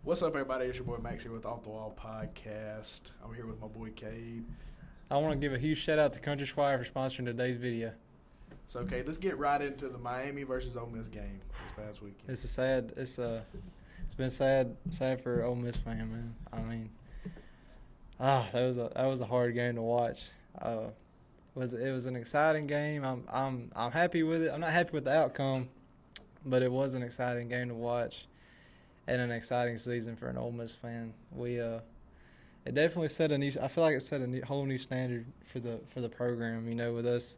What's up, everybody? It's your boy Max here with Off the Wall Podcast. I'm here with my boy Cade. I want to give a huge shout out to Country Squire for sponsoring today's video. So, Cade, let's get right into the Miami versus Ole Miss game this past weekend. It's been sad for Ole Miss fan, man. I mean, that was a hard game to watch. It was an exciting game. I'm happy with it. I'm not happy with the outcome, but it was an exciting game to watch, and an exciting season for an Ole Miss fan. It definitely set a new. I feel like it set a whole new standard for the program. You know, with us,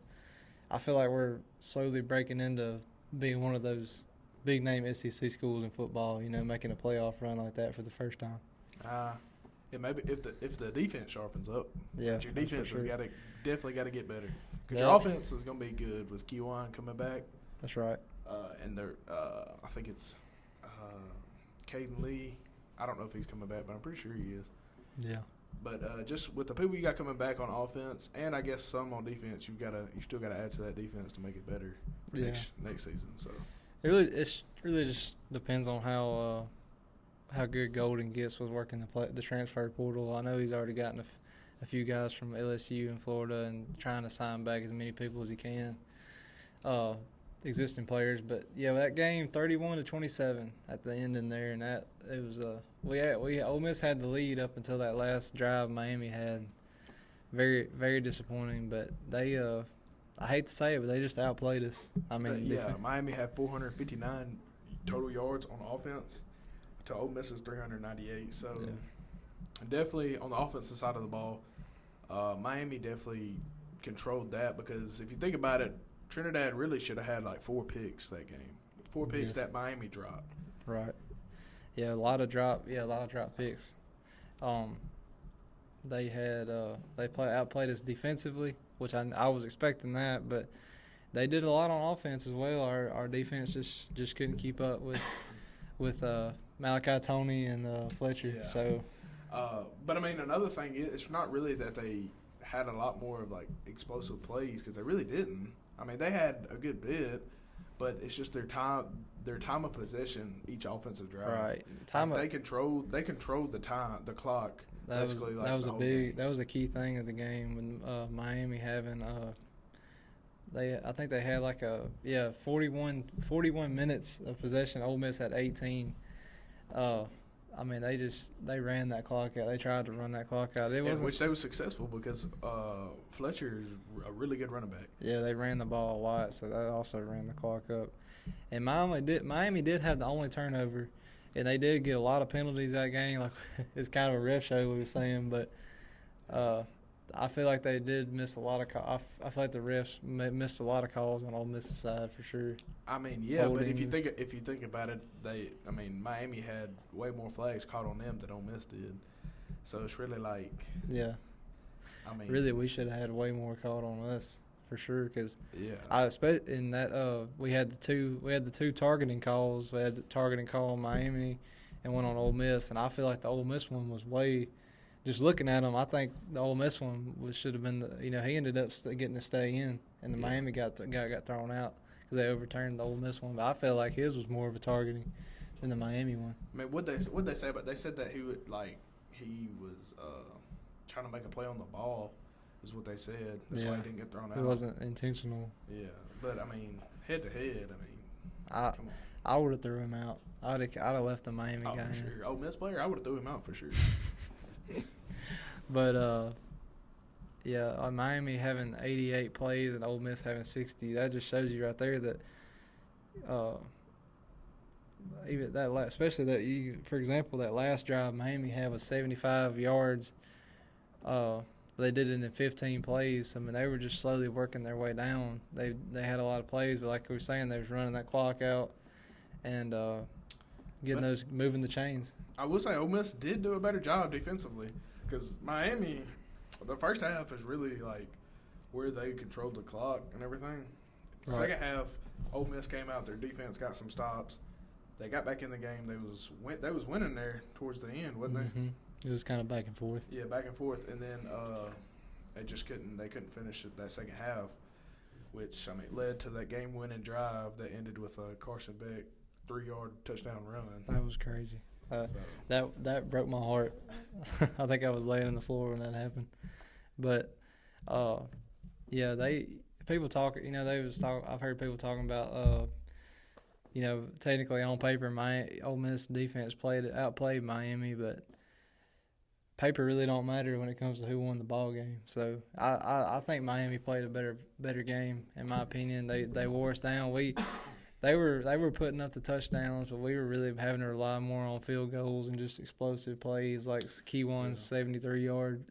I feel like we're slowly breaking into being one of those big name SEC schools in football. You know, making a playoff run like that for the first time. Maybe if the defense sharpens up. Yeah, but your defense sure. has definitely got to get better because Yeah. your offense is going to be good with Q1 coming back. That's right. And they're I think it's Caden Lee. I don't know if he's coming back, but I'm pretty sure he is. Yeah. But just with the people you got coming back on offense, and I guess some on defense, you still got to add to that defense to make it better next season. So It really just depends on how good Golden gets with working the transfer portal. I know he's already gotten a few guys from LSU and Florida and trying to sign back as many people as he can, existing players. But yeah, that game 31-27 at the end in there, and that it was Ole Miss had the lead up until that last drive Miami had. Very, very disappointing, but they I hate to say it, but they just outplayed us. I mean, Miami had 459 total yards on offense to Ole Miss's 398. So definitely on the offensive side of the ball, Miami definitely controlled that because if you think about it, Trinidad really should have had like 4 picks that game. 4 picks that Miami dropped. Right. Yeah, a lot of drop picks. They had outplayed us defensively, which I was expecting that, but they did a lot on offense as well. Our defense just couldn't keep up with Malachi Tony and Fletcher. Yeah. So, but I mean, another thing is it's not really that they had a lot more of like explosive plays because they really didn't. I mean, they had a good bit, but it's just their time of possession each offensive drive. Right. They controlled the clock. That was a key thing of the game when Miami having I think they had 41 minutes of possession. Ole Miss had 18. I mean, they ran that clock out. They tried to run that clock out. Which they were successful because Fletcher is a really good running back. Yeah, they ran the ball a lot, so that also ran the clock up. And Miami did have the only turnover, and they did get a lot of penalties that game. Like it's kind of a ref show we were saying, but I feel like they did miss a lot of calls. I feel like the refs missed a lot of calls on Ole Miss's side for sure. I mean, yeah, but if you think about it, Miami had way more flags caught on them than Ole Miss did. So it's really like, yeah. I mean, really, we should have had way more caught on us for sure. Because yeah, in that we had the two targeting calls. We had the targeting call on Miami and one on Ole Miss, and I feel like the Ole Miss one was way. Just looking at them, I think the Ole Miss one should have been he ended up getting to stay in, and the Miami got thrown out because they overturned the Ole Miss one. But I felt like his was more of a targeting than the Miami one. I mean, what they say about? They said that he was trying to make a play on the ball, is what they said. That's why he didn't get thrown out. It wasn't intentional. Yeah, but I mean, head to head, come on. I would have threw him out. I'd have left the Miami guy for sure. Ole Miss player, I would have threw him out for sure. But Miami having 88 plays and Ole Miss having 60. That just shows you right there that even that especially for example, that last drive Miami had was 75 yards. They did it in 15 plays. I mean, they were just slowly working their way down. They had a lot of plays, but like we were saying, they was running that clock out and moving the chains. I will say Ole Miss did do a better job defensively. Because Miami, the first half is really like where they controlled the clock and everything. Right. Second half, Ole Miss came out. Their defense got some stops. They got back in the game. They was winning there towards the end, wasn't they? It was kind of back and forth. Yeah, back and forth, and then they couldn't finish that second half, which led to that game-winning drive that ended with a Carson Beck 3-yard touchdown run. That was crazy. So So that broke my heart. I think I was laying on the floor when that happened. But yeah, people talk. I've heard people talking about technically on paper, Ole Miss defense outplayed Miami, but paper really don't matter when it comes to who won the ball game. So I think Miami played a better game in my opinion. They wore us down. They were putting up the touchdowns, but we were really having to rely more on field goals and just explosive plays like Keywan's 73-yard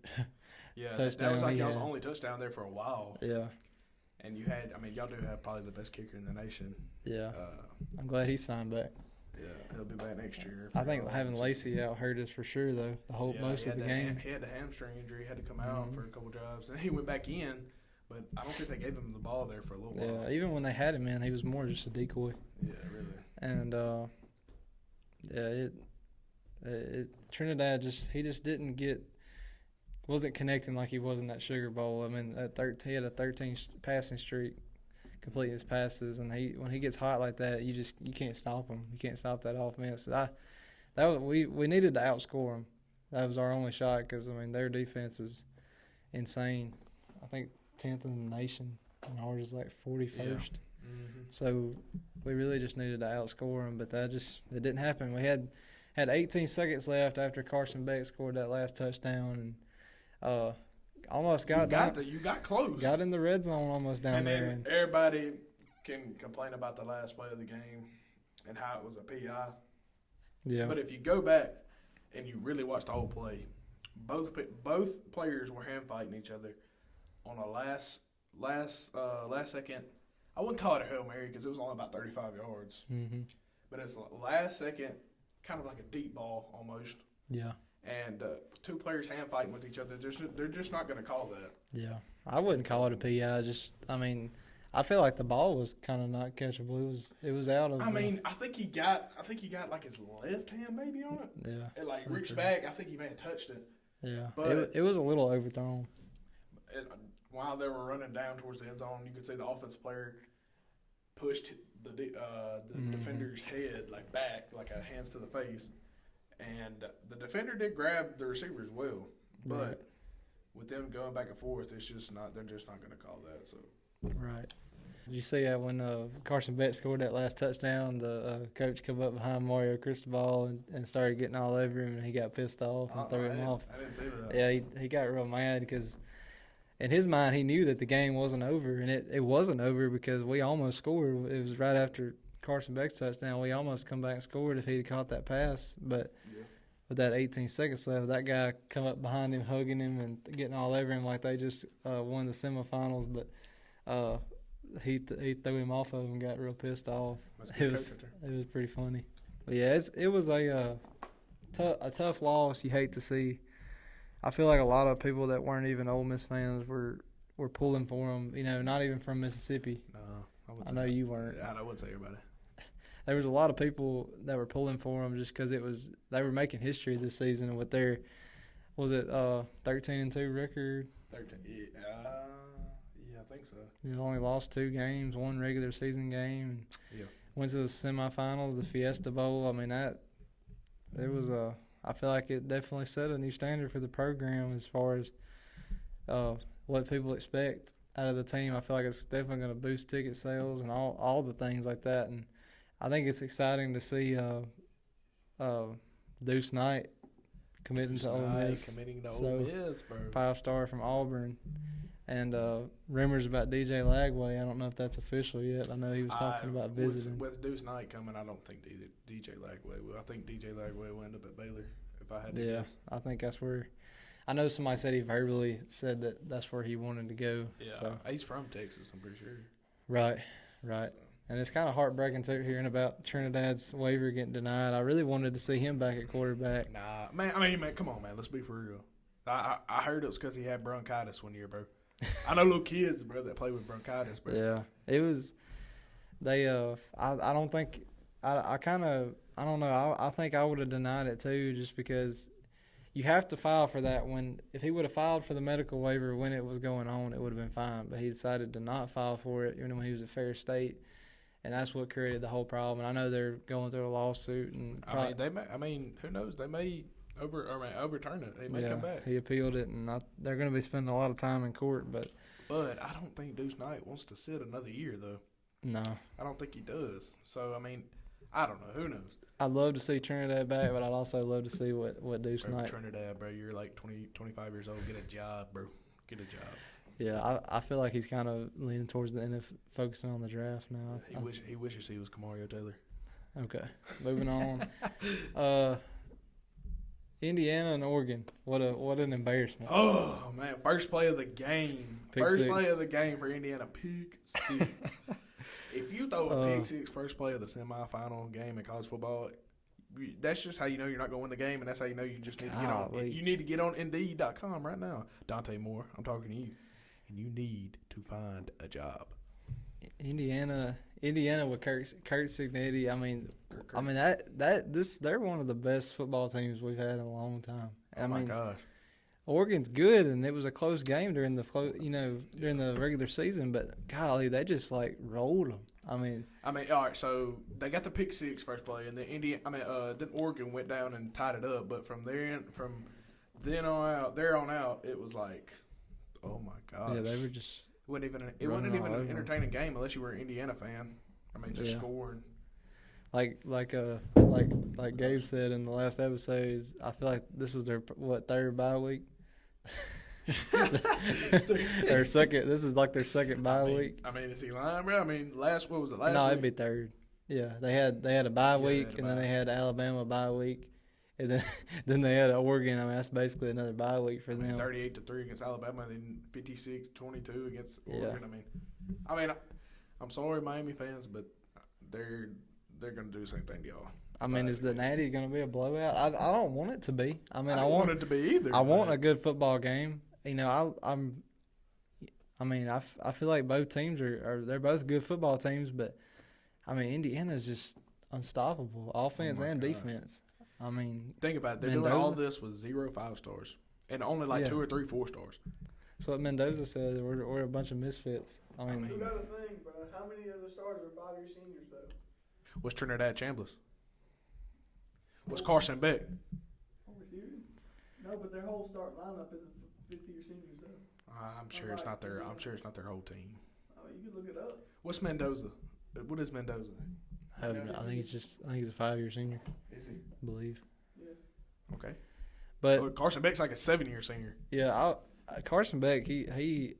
yeah, touchdown. that was like y'all's only touchdown there for a while. Yeah. And y'all do have probably the best kicker in the nation. Yeah. I'm glad he signed back. Yeah, he'll be back next year. I think having Lacey out hurt us for sure, though. Most of the game. He had the hamstring injury. He had to come out for a couple drives. And he went back in, but I don't think they gave him the ball there for a little while. Yeah, even when they had him in, he was more just a decoy. Yeah, really. And, Trinidad wasn't connecting like he was in that Sugar Bowl. I mean, he had a 13 passing streak, completing his passes, and when he gets hot like that, you can't stop him. You can't stop that offense. We needed to outscore them. That was our only shot because their defense is insane. I think 10th in the nation, and ours is like 41st. Yeah. Mm-hmm. So we really just needed to outscore them, but it didn't happen. We had 18 seconds left after Carson Beck scored that last touchdown, and almost got you got close. Got in the red zone almost down there. And everybody can complain about the last play of the game and how it was a PI. Yeah. But if you go back and you really watch the whole play, both players were hand fighting each other on a last second. I wouldn't call it a Hail Mary because it was only about 35 yards. Mm-hmm. But it's the last second, kind of like a deep ball almost. Yeah. And two players hand fighting with each other, they're just not going to call that. Yeah. I wouldn't call it a PI. I feel like the ball was kind of not catchable. It was out of. I think he got like his left hand maybe on it. Yeah. It reached back. I think he may have touched it. Yeah. But it was a little overthrown. While they were running down towards the end zone, you could see the offensive player pushed the defender's head back, hands to the face, and the defender did grab the receiver as well. But right. With them going back and forth, they're just not going to call that. So right. Did you see when Carson Beck scored that last touchdown, the coach come up behind Mario Cristobal and started getting all over him, and he got pissed off and threw him off? I didn't see that. Yeah, he got real mad because in his mind he knew that the game wasn't over, and it wasn't over because we almost scored. It was right after Carson Beck's touchdown. We almost come back and scored if he'd caught that pass, but with that 18 seconds left, that guy come up behind him, hugging him and getting all over him like they just won the semifinals, but he threw him off of him and got real pissed off. It was pretty funny. But yeah, it was a tough loss you hate to see. I feel like a lot of people that weren't even Ole Miss fans were pulling for them, not even from Mississippi. No, I know you weren't. Yeah, I would say everybody. There was a lot of people that were pulling for them just because they were making history this season with their 13-2 record. 13, yeah, I think so. They only lost 2 games, 1 regular season game. Yeah. Went to the semifinals, the Fiesta Bowl. I feel like it definitely set a new standard for the program as far as what people expect out of the team. I feel like it's definitely going to boost ticket sales and all the things like that. And I think it's exciting to see Deuce Knight committing to Ole Miss. Ole Miss, bro. 5-star from Auburn. And rumors about DJ Lagway. I don't know if that's official yet. I know he was talking about visiting. With Deuce Knight coming, I don't think DJ Lagway will. I think DJ Lagway will end up at Baylor, if I had to guess. I think that's where – I know somebody said he verbally said that that's where he wanted to go. Yeah, so. He's from Texas, I'm pretty sure. Right. And it's kind of heartbreaking too hearing about Trinidad's waiver getting denied. I really wanted to see him back at quarterback. Nah, man, come on, man. Let's be for real. I heard it was because he had bronchitis one year, bro. I know little kids, bro, that play with bronchitis, bro. Yeah, it was. They, I don't think. I don't know. I think I would have denied it too, just because you have to file for that. If he would have filed for the medical waiver when it was going on, it would have been fine. But he decided to not file for it, even when he was at Fair State. and that's what created the whole problem. And I know they're going through a lawsuit, and I mean, who knows? They may overturn it. They may come back. He appealed it, and they're going to be spending a lot of time in court. But I don't think Deuce Knight wants to sit another year, though. No, I don't think he does. So I mean, I don't know. Who knows? I'd love to see Trinidad back, but I'd also love to see what Deuce Knight. Trinidad, bro, you're like 20, 25 years old. Get a job, bro. Get a job. Yeah, I feel like he's kind of leaning towards the NFL, focusing on the draft now. He wishes he was Kamario Taylor. Okay, moving on. Indiana and Oregon. What an embarrassment. Oh man, first play of the game. Play of the game for Indiana. Pick six. If you throw a pick six first play of the semifinal game in college football, that's just how you know you're not going to win the game, and that's how you know you just need to get on. You need to get on Indeed.com right now. Dante Moore, I'm talking to you, and you need to find a job. Indiana with Kurt Signetti. They're one of the best football teams we've had in a long time. Oh my gosh. Oregon's good, and it was a close game during the regular season, but golly, they just like rolled them. I mean, all right. So they got the pick six first play, and then Oregon went down and tied it up. But from then on out, it was like, oh my gosh. Yeah, they were just. It wasn't even an entertaining game unless you were an Indiana fan. I mean, just scoring. Like Gabe said in the last episode, I feel like this was their third bye week. Their second. This is like their second bye week. I mean, is he lying, bro? I mean, what was it last? No, week? it'd be third. Yeah, they had a bye week, and then they had Alabama bye week, and then they had Oregon. I mean, that's basically another bye week for them. 38-3 against Alabama, and then 56-22 against Oregon. Yeah. I'm sorry, Miami fans, but they're going to do the same thing to y'all. I mean, is the Natty going to be a blowout? I don't want it to be. I mean, I don't want it to be either. I want a good football game. You know, I feel like both teams they're both good football teams, but I mean, Indiana's just unstoppable, offense and defense. I mean, think about it. They're doing all this with 0 5-stars and only like 2 or 3 4-stars. So what Mendoza said, we're a bunch of misfits. I mean, you got to think, bro. How many of the stars are 5-year seniors though? Was Trinidad Chambliss? Was Carson Beck? Are we serious? No, but their whole start lineup isn't 5th-year seniors though. I'm sure it's not their. I'm sure it's not their whole team. I mean, you can look it up. What's Mendoza? What is Mendoza? I think he's a 5-year senior. Is he? I believe. Yes. Okay. But Carson Beck's like a 7-year senior. Yeah, Carson Beck, he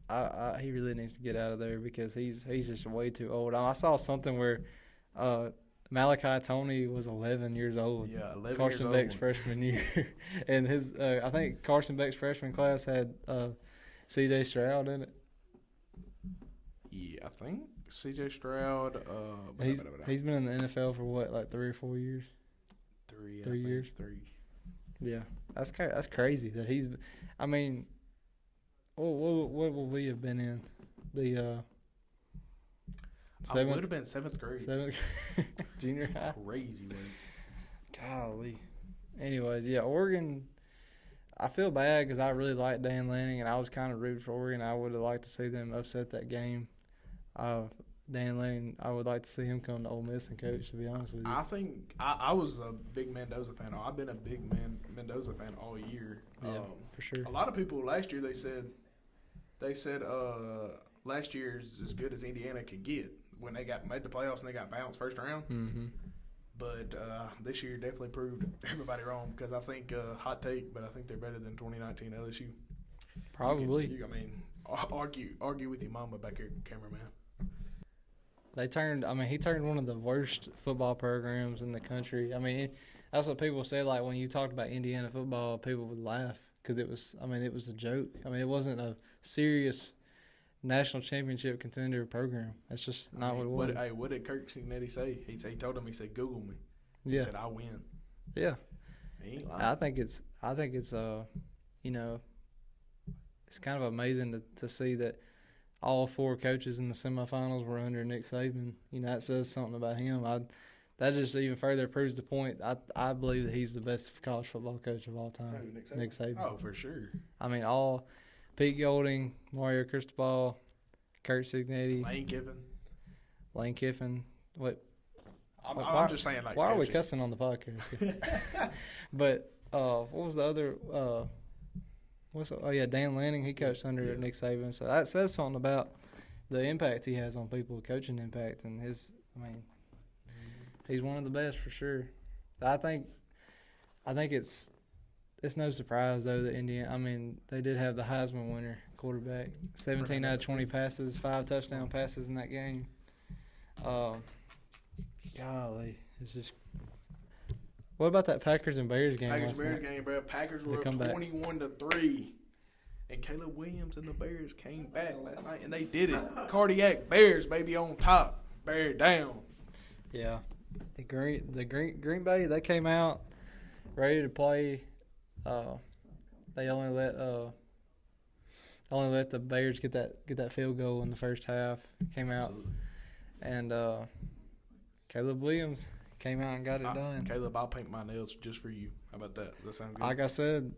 really needs to get out of there because he's just way too old. I saw something where Malachi Tony was 11 years old. Yeah, 11 Carson years Beck's old. freshman year, and his I think Carson Beck's freshman class had C.J. Stroud in it. Yeah, I think C.J. Stroud. He's been in the NFL for what, like 3 or 4 years? 3 years. 3. Yeah, that's crazy that he's. I mean, what will we have been in? The I would have been 7th grade. Junior high. Crazy, man. Golly. Anyways, yeah, Oregon. I feel bad because I really like Dan Lanning, and I was kind of rooting for Oregon. I would have liked to see them upset that game. Dan Lanning, I would like to see him come to Ole Miss and coach, to be honest with you. I think I was a big Mendoza fan. I've been a big Mendoza fan all year. Yeah, for sure. A lot of people last year, they said last year is as good as Indiana could get when they made the playoffs and they got bounced first round. Mm-hmm. But this year definitely proved everybody wrong because I think, hot take, but I think they're better than 2019 LSU. Probably. Argue with your mama back here, cameraman. He turned one of the worst football programs in the country. I mean, that's what people say. Like when you talked about Indiana football, people would laugh because it was a joke. I mean, it wasn't a serious national championship contender program. That's just not what it was. What did Kirk Signetti say? He told him, he said, Google me. Yeah. He said, I win. Yeah. He ain't lying. I think it's it's kind of amazing to see that all 4 coaches in the semifinals were under Nick Saban. You know, that says something about him. That just even further proves the point. I believe that he's the best college football coach of all time. Nick Saban. Oh, for sure. I mean, all Pete Golding, Mario Cristobal, Kurt Signetti, Lane Kiffin. Lane Kiffin. What? I'm just saying, like, Why are we coaches. cussing on the podcast? But what was the other? Dan Lanning. He coached under Nick Saban, so that says something about the impact he has on people, coaching impact, and his. I mean, he's one of the best for sure. I think it's no surprise though that Indiana. I mean, they did have the Heisman winner quarterback, 17 out of 20 passes, 5 touchdown passes in that game. Golly, it's just. What about that Packers and Bears game? Packers-Bears game, bro. Packers were up 21-3. And Caleb Williams and the Bears came back last night, and they did it. Cardiac Bears, baby, on top. Bear down. Yeah. The Green Bay, they came out ready to play. They only let the Bears get that field goal in the first half. Came out. Absolutely. And Caleb Williams came out and got it done. Caleb, I'll paint my nails just for you. How about that? Does that sound good? Like I said,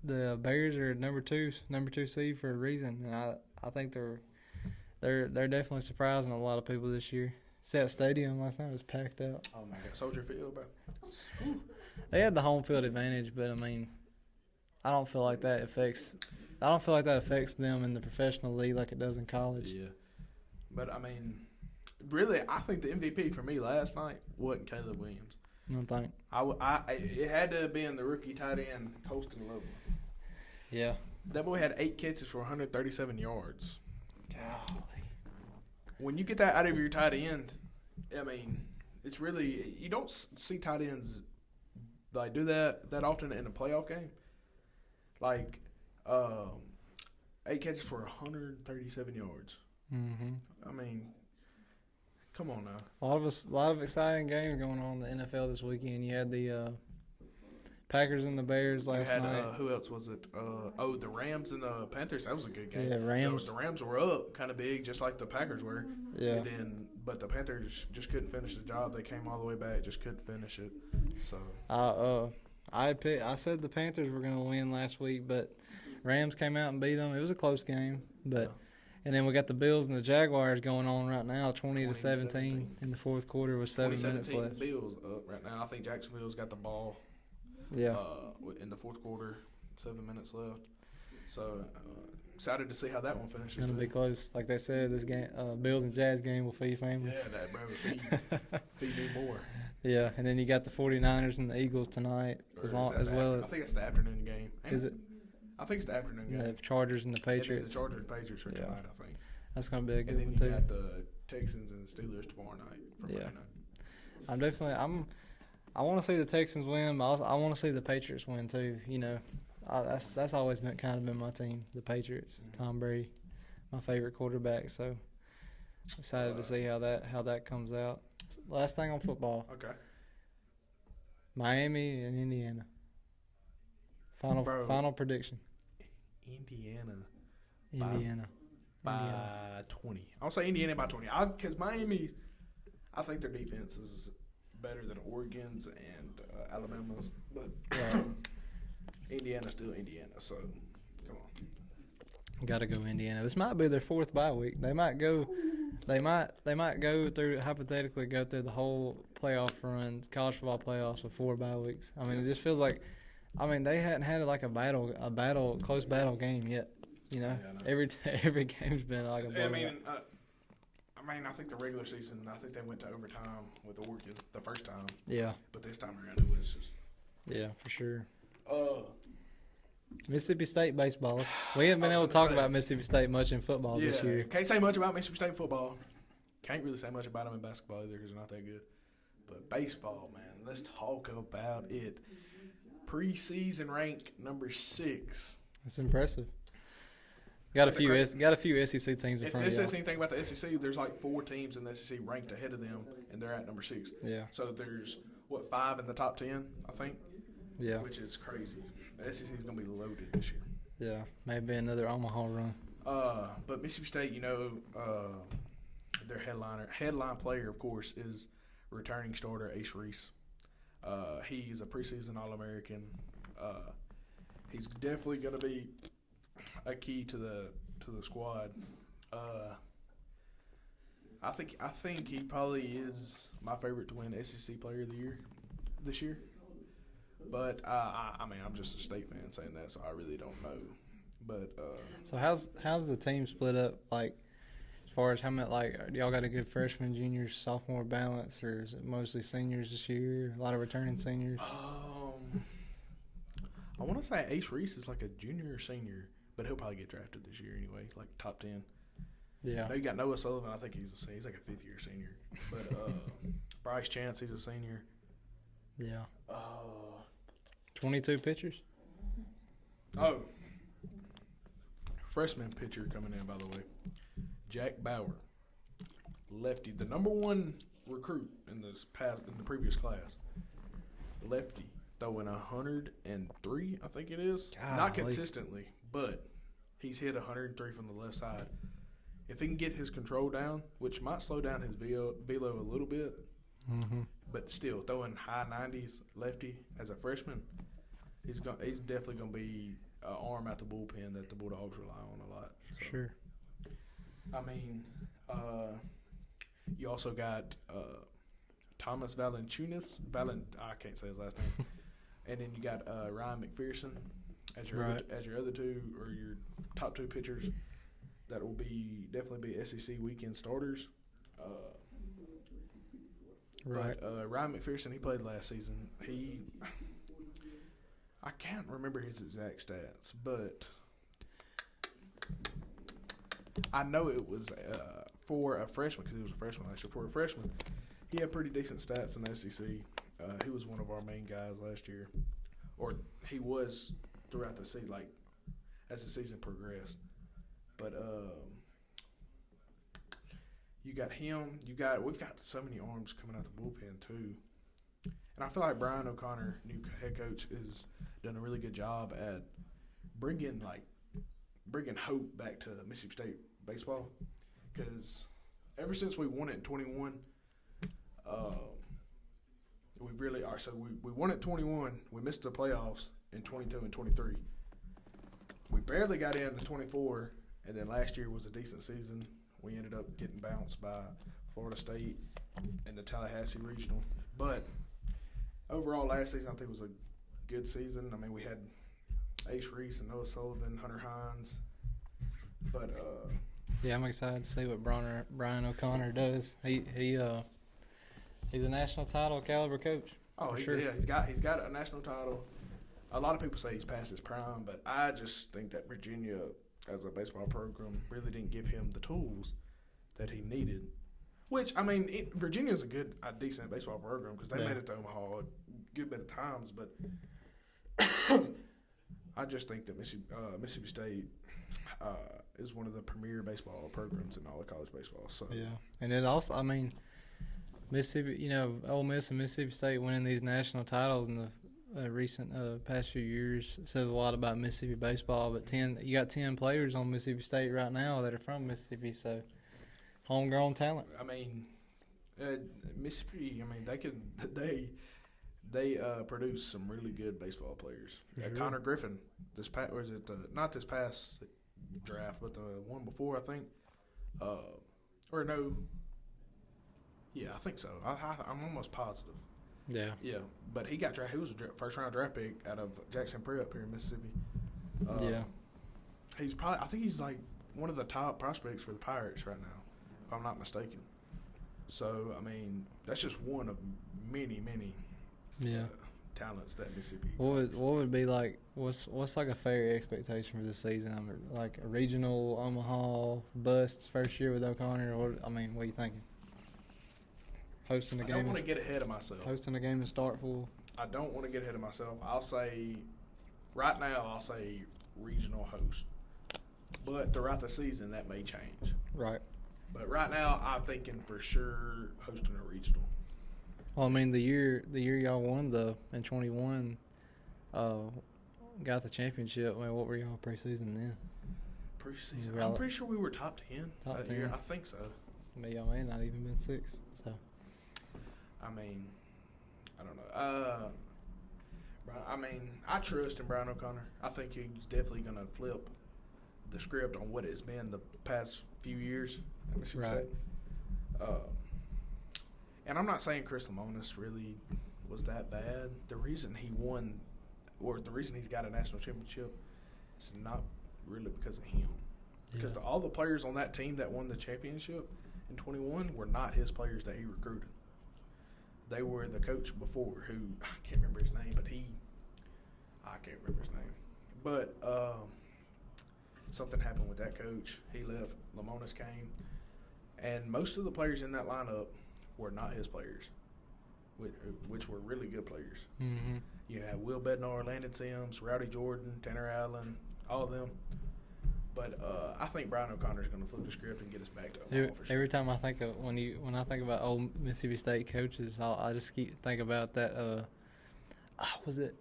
the Bears are number two seed for a reason, and I think they're definitely surprising a lot of people this year. See that stadium last night was packed out. Oh my God, Soldier Field, bro. They had the home field advantage, but I mean, I don't feel like that affects them in the professional league like it does in college. Yeah, but I mean, really, I think the MVP for me last night wasn't Caleb Williams. I don't think. It had to have been the rookie tight end Colston Loveland. Yeah. That boy had 8 catches for 137 yards. Golly. When you get that out of your tight end, I mean, it's really – you don't see tight ends like do that often in a playoff game. Like 8 catches for 137 yards. Mm-hmm. I mean, come on now. A lot of exciting games going on in the NFL this weekend. You had the Packers and the Bears last night. Who else was it? The Rams and the Panthers. That was a good game. Yeah, Rams. The Rams were up kind of big, just like the Packers were. Yeah. But the Panthers just couldn't finish the job. They came all the way back, just couldn't finish it. So. I said the Panthers were going to win last week, but Rams came out and beat them. It was a close game, but. Yeah. And then we got the Bills and the Jaguars going on right now, 20-17 in the fourth quarter with 7 minutes left. Bills up right now. I think Jacksonville's got the ball. Yeah. In the fourth quarter, 7 minutes left. So excited to see how that one finishes. It's going to be close. Like they said, this game, Bills and Jazz game will feed families. Yeah, that bro, feed me more. Yeah, and then you got the 49ers and the Eagles tonight as well. I think it's the afternoon game. Is it? I think it's the afternoon game. The Chargers and the Patriots. The Chargers and Patriots are tonight, I think. That's going to be a good one, And too. then you got the Texans and the Steelers tomorrow night. Friday night. I want to see the Texans win, but I want to see the Patriots win, too. You know, that's always been my team, the Patriots. Mm-hmm. Tom Brady, my favorite quarterback. So excited to see how that comes out. Last thing on football. Okay. Miami and Indiana. Final prediction. Indiana Indiana. 20. I'll say Indiana by 20. Because Miami, I think their defense is better than Oregon's and Alabama's. But Indiana's still Indiana, so come on. Got to go Indiana. This might be their 4th bye week. They might go through, hypothetically go through the whole playoff run, college football playoffs with 4 bye weeks. I mean, it just feels like, they hadn't had like a close battle game yet. You know, every game's been like a blowout. I think the regular season, I think they went to overtime with Oregon the first time. Yeah. But this time around, it was just. Yeah, for sure. Mississippi State baseballs. We haven't been able to talk about Mississippi State much in football this year. Can't say much about Mississippi State football. Can't really say much about them in basketball either because they're not that good. But baseball, man, let's talk about it. Preseason rank number 6. That's impressive. Got a few SEC teams in front of you. If this says anything about the SEC, there's like 4 teams in the SEC ranked ahead of them, and they're at number 6. Yeah. So there's 5 in the top 10, I think. Yeah. Which is crazy. The SEC is going to be loaded this year. Yeah, maybe another Omaha run. But Mississippi State, their headline player, of course, is returning starter Ace Reese. He's a preseason All-American. He's definitely going to be a key to the squad. I think he probably is my favorite to win SEC Player of the Year this year. But I mean, I'm just a State fan saying that, so I really don't know. But So how's the team split up? Like, as far as how many, like, do y'all got a good freshman, juniors, sophomore balance, or is it mostly seniors this year? A lot of returning seniors. I want to say Ace Reese is like a junior or senior, but he'll probably get drafted this year anyway, like top 10. Yeah. I know you got Noah Sullivan. I think he's like a 5th year senior. But Bryce Chance, he's a senior. Yeah. 22 pitchers. Oh, freshman pitcher coming in, by the way, Jack Bauer, lefty, the number 1 recruit in the previous class. Lefty, throwing 103, I think it is. Golly. Not consistently, but he's hit 103 from the left side. If he can get his control down, which might slow down his velo a little bit, but still throwing high 90s lefty as a freshman, he's definitely going to be an arm at the bullpen that the Bulldogs rely on a lot. So, Sure. I mean, you also got Thomas Valanciunas. I can't say his last name. And then you got Ryan McPherson as your other two, or your top 2 pitchers that will definitely be SEC weekend starters. Right. But Ryan McPherson, he played last season. I can't remember his exact stats, but I know it was for a freshman, because he was a freshman last year. For a freshman, he had pretty decent stats in the SEC. He was one of our main guys last year, or he was throughout the season, like as the season progressed. But you got him. We've got so many arms coming out the bullpen too, and I feel like Brian O'Connor, new head coach, is done a really good job at bringing hope back to Mississippi State baseball, because ever since we won it in 21, we really are. So we won it 21. We missed the playoffs in 22 and 23. We barely got into 24, and then last year was a decent season. We ended up getting bounced by Florida State in the Tallahassee Regional. But overall, last season I think was a good season. I mean, we had Ace Reese and Noah Sullivan, Hunter Hines. But yeah, I'm excited to see what Brian O'Connor does. He's a national title caliber coach. Oh, sure. Yeah, he's got a national title. A lot of people say he's past his prime, but I just think that Virginia, as a baseball program, really didn't give him the tools that he needed. Which, I mean, Virginia's a decent baseball program, because they made it to Omaha a good bit of times, but I just think that Mississippi State is one of the premier baseball programs in all of college baseball. So yeah, and it also, I mean, Mississippi, Ole Miss and Mississippi State winning these national titles in the recent past few years says a lot about Mississippi baseball. But you got 10 players on Mississippi State right now that are from Mississippi, so homegrown talent. I mean, Mississippi. I mean, they produce some really good baseball players. Sure. Connor Griffin, not this past draft, but the one before, I think, or no. Yeah, I think so. I'm almost positive. Yeah. Yeah, but he got drafted. He was a first-round draft pick out of Jackson Prep here in Mississippi. Yeah. I think he's like one of the top prospects for the Pirates right now, if I'm not mistaken. So, I mean, that's just one of many, many talents that Mississippi. What would be like? What's like a fair expectation for this season? I mean, like a regional Omaha bust first year with O'Connor. What are you thinking? Hosting a game. I don't want to get ahead of myself. Hosting a game to start full. I don't want to get ahead of myself. Right now, I'll say regional host. But throughout the season, that may change. Right. But right now, I'm thinking for sure hosting a regional. Well, I mean, the year y'all won in 21, got the championship. I mean, what were y'all preseason then? Preseason, I'm pretty sure we were top 10 that 10. Year. I think so. I mean, y'all may not even been 6. So. I mean, I don't know. I trust in Brian O'Connor. I think he's definitely going to flip the script on what it's been the past few years at Mississippi State. And I'm not saying Chris Lemonis really was that bad. The reason he won, or the reason he's got a national championship, is not really because of him. Because all the players on that team that won the championship in 21 were not his players that he recruited. They were the coach before, who I can't remember his name, but I can't remember his name. But something happened with that coach. He left. Lemonis came, and most of the players in that lineup were not his players, which were really good players. Mm-hmm. You had Will Bednar, Landon Sims, Rowdy Jordan, Tanner Allen, all of them. But I think Brian O'Connor's going to flip the script and get us back to Omaha for sure. Every time I think of when I think about old Mississippi State coaches, I just keep think about that. Was it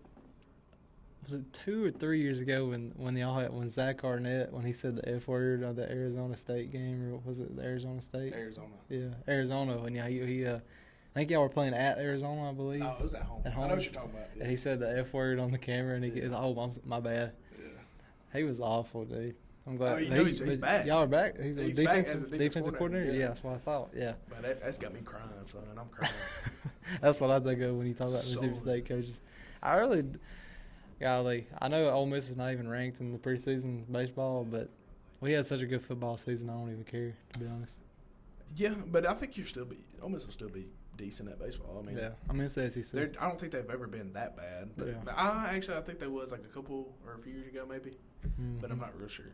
2 or 3 years ago when Zach Arnett, when he said the F word on the Arizona State game, or was it the Arizona State? Arizona. Yeah, Arizona. When he I think y'all were playing at Arizona, I believe. Oh, it was at home. At home. I know what you're talking about. Yeah. And he said the F word on the camera, and he goes, "Oh, my bad." Yeah. He was awful, dude. I'm glad. He's back. Y'all are back. He's a defensive defensive coordinator. Yeah. Yeah, that's what I thought. Yeah. But that's got me crying, son, and I'm crying. That's what I think of when you talk about Mississippi State coaches. Golly, I know Ole Miss is not even ranked in the preseason baseball, but we had such a good football season. I don't even care, to be honest. Yeah, but I think Ole Miss will still be decent at baseball. I mean, it's the SEC. I don't think they've ever been that bad. But Yeah. I think they was like a couple or a few years ago maybe, but I'm not real sure.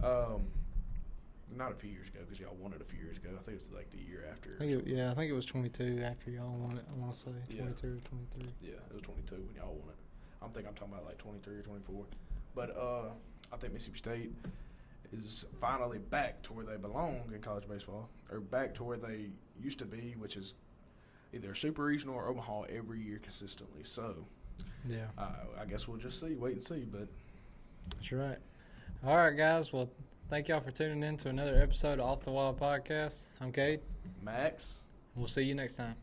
Not a few years ago because y'all won it a few years ago. I think it was like the year after. I think it was 22 after y'all won it. I want to say 22 or 23. Yeah, it was 22 when y'all won it. I'm talking about like 23 or 24. But I think Mississippi State is finally back to where they belong in college baseball, or back to where they used to be, which is either Super Regional or Omaha every year consistently. So, yeah, I guess we'll just wait and see. But that's right. All right, guys. Well, thank y'all for tuning in to another episode of Off the Wild Podcast. I'm Cade. Max. We'll see you next time.